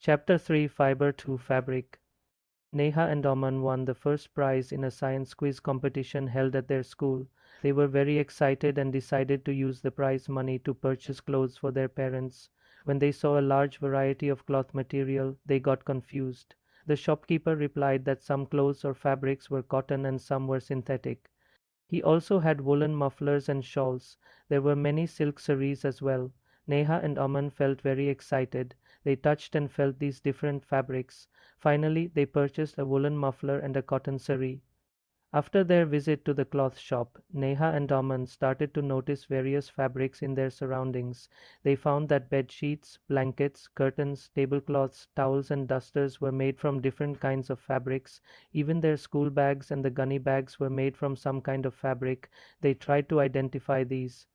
Chapter 3 Fibre to Fabric. Neha and Oman won the first prize in a science quiz competition held at their school. They were very excited and decided to use the prize money to purchase clothes for their parents. When they saw a large variety of cloth material, they got confused. The shopkeeper replied that some clothes or fabrics were cotton and some were synthetic. He also had woolen mufflers and shawls. There were many silk sarees as well. Neha and Aman felt very excited. They touched and felt these different fabrics. Finally, they purchased a woolen muffler and a cotton saree. After their visit to the cloth shop, Neha and Aman started to notice various fabrics in their surroundings. They found that bed sheets, blankets, curtains, tablecloths, towels, and dusters were made from different kinds of fabrics. Even their school bags and the gunny bags were made from some kind of fabric. They tried to identify these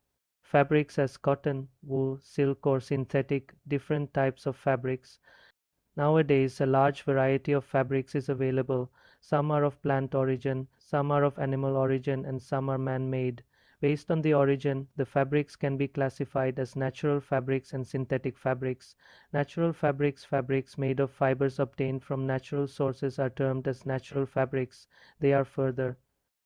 fabrics as cotton, wool, silk, or synthetic, different types of fabrics. Nowadays, a large variety of fabrics is available. Some are of plant origin, some are of animal origin, and some are man-made. Based on the origin, the fabrics can be classified as natural fabrics and synthetic fabrics. Natural fabrics, fabrics made of fibers obtained from natural sources, are termed as natural fabrics. They are further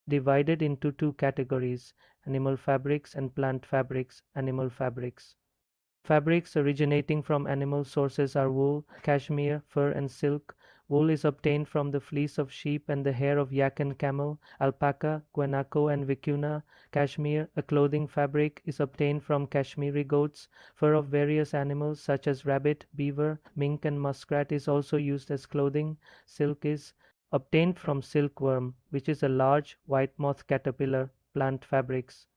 divided into two categories: animal fabrics and plant fabrics. Animal fabrics. Fabrics originating from animal sources are wool, cashmere, fur, and silk. Wool is obtained from the fleece of sheep and the hair of yak and camel, alpaca, guanaco, and vicuna. Cashmere, a clothing fabric, is obtained from Kashmiri goats. Fur of various animals such as rabbit, beaver, mink, and muskrat is also used as clothing. Silk is obtained from silkworm, which is a large white moth caterpillar. Plant fabrics.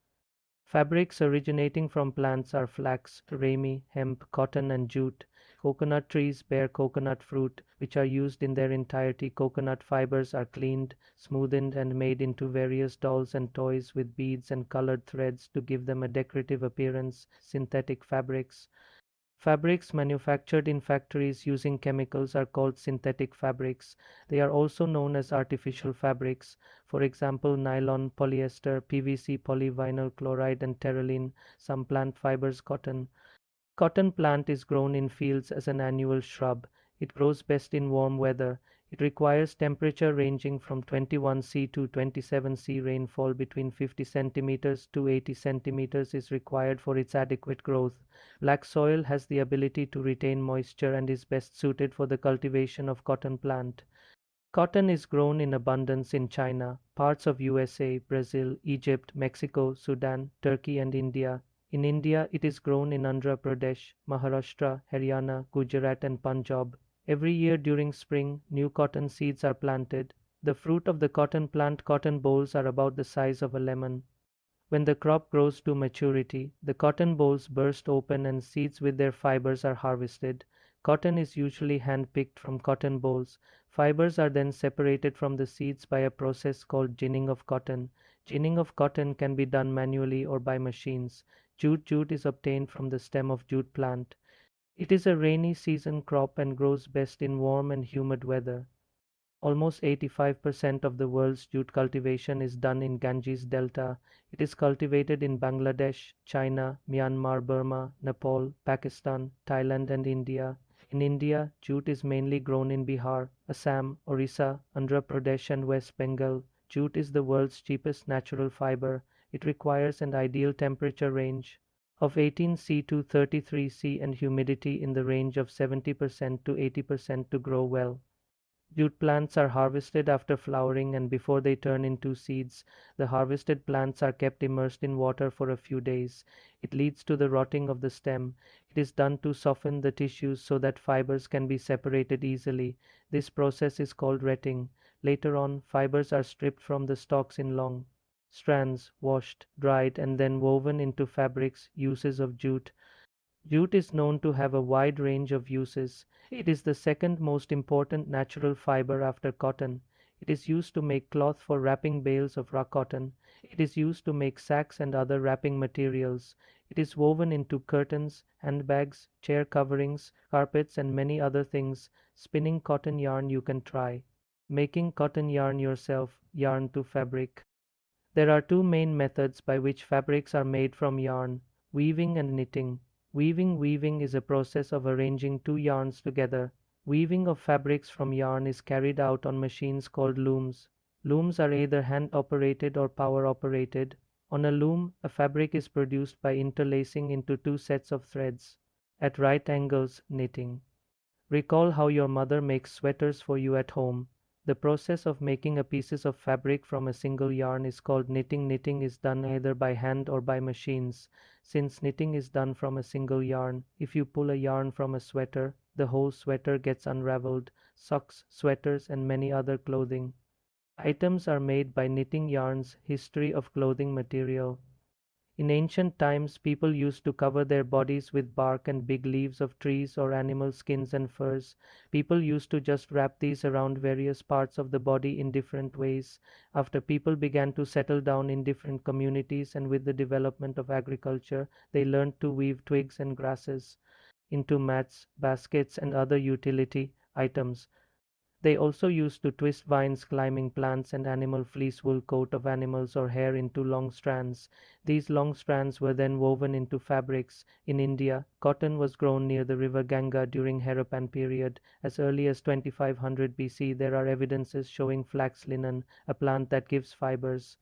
Fabrics originating from plants are flax, ramie, hemp, cotton, and jute. Coconut trees bear coconut fruit, which are used in their entirety. Coconut fibers are cleaned, smoothened, and made into various dolls and toys with beads and colored threads to give them a decorative appearance. Synthetic fabrics. Fabrics manufactured in factories using chemicals are called synthetic fabrics. They are also known as artificial fabrics. For example, nylon, polyester, PVC, polyvinyl chloride, and terylene. Some plant fibers, cotton. Cotton plant is grown in fields as an annual shrub. It grows best in warm weather. It requires temperature ranging from 21°C to 27°C. Rainfall between 50 centimeters to 80 centimeters is required for its adequate growth. Black soil has the ability to retain moisture and is best suited for the cultivation of cotton plant. Cotton is grown in abundance in China, parts of USA, Brazil, Egypt, Mexico, Sudan, Turkey, and India. In India, it is grown in Andhra Pradesh, Maharashtra, Haryana, Gujarat, and Punjab. Every year during spring, new cotton seeds are planted. The fruit of the cotton plant cotton bolls are about the size of a lemon. When the crop grows to maturity, the cotton bolls burst open and seeds with their fibers are harvested. Cotton is usually hand-picked from cotton bolls. Fibers are then separated from the seeds by a process called ginning of cotton. Ginning of cotton can be done manually or by machines. Jute is obtained from the stem of jute plant. It is a rainy season crop and grows best in warm and humid weather. Almost 85% of the world's jute cultivation is done in Ganges Delta. It is cultivated in Bangladesh, China, Myanmar, Burma, Nepal, Pakistan, Thailand, and India. In India, jute is mainly grown in Bihar, Assam, Orissa, Andhra Pradesh, and West Bengal. Jute is the world's cheapest natural fiber. It requires an ideal temperature range of 18°C to 33°C and humidity in the range of 70% to 80% to grow well. Jute plants are harvested after flowering and before they turn into seeds. The harvested plants are kept immersed in water for a few days. It leads to the rotting of the stem. It is done to soften the tissues so that fibers can be separated easily. This process is called retting. Later on, fibers are stripped from the stalks in long strands, washed, dried, and then woven into fabrics. Uses of jute. Jute is known to have a wide range of uses. It is the second most important natural fiber after cotton. It is used to make cloth for wrapping bales of raw cotton. It is used to make sacks and other wrapping materials. It is woven into curtains, handbags, chair coverings, carpets, and many other things. Spinning cotton yarn you can try. Making cotton yarn yourself, yarn to fabric. There are two main methods by which fabrics are made from yarn: weaving and knitting. Weaving is a process of arranging two yarns together. Weaving of fabrics from yarn is carried out on machines called looms. Looms are either hand operated or power operated. On a loom, a fabric is produced by interlacing into two sets of threads at right angles, knitting. Recall how your mother makes sweaters for you at home. The process of making a pieces of fabric from a single yarn is called knitting. Knitting is done either by hand or by machines. Since knitting is done from a single yarn, if you pull a yarn from a sweater, the whole sweater gets unraveled. Socks, sweaters, and many other clothing items are made by knitting yarns. History of clothing material. In ancient times, people used to cover their bodies with bark and big leaves of trees or animal skins and furs. People used to just wrap these around various parts of the body in different ways. After people began to settle down in different communities and with the development of agriculture, they learned to weave twigs and grasses into mats, baskets, and other utility items. They also used to twist vines, climbing plants, and animal fleece wool coat of animals or hair into long strands. These long strands were then woven into fabrics. In India, cotton was grown near the river Ganga during Harappan period. As early as 2500 BC, there are evidences showing flax linen, a plant that gives fibers,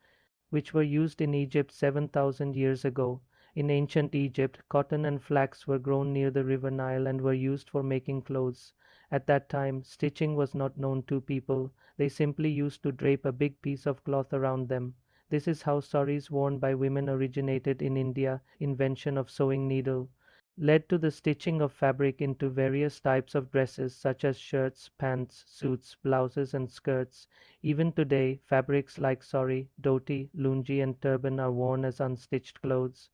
which were used in Egypt 7,000 years ago. In ancient Egypt, cotton and flax were grown near the river Nile and were used for making clothes. At that time, stitching was not known to people. They simply used to drape a big piece of cloth around them. This is how saris worn by women originated in India. Invention of sewing needle led to the stitching of fabric into various types of dresses such as shirts, pants, suits, blouses, and skirts. Even today, fabrics like sari, dhoti, lungi, and turban are worn as unstitched clothes.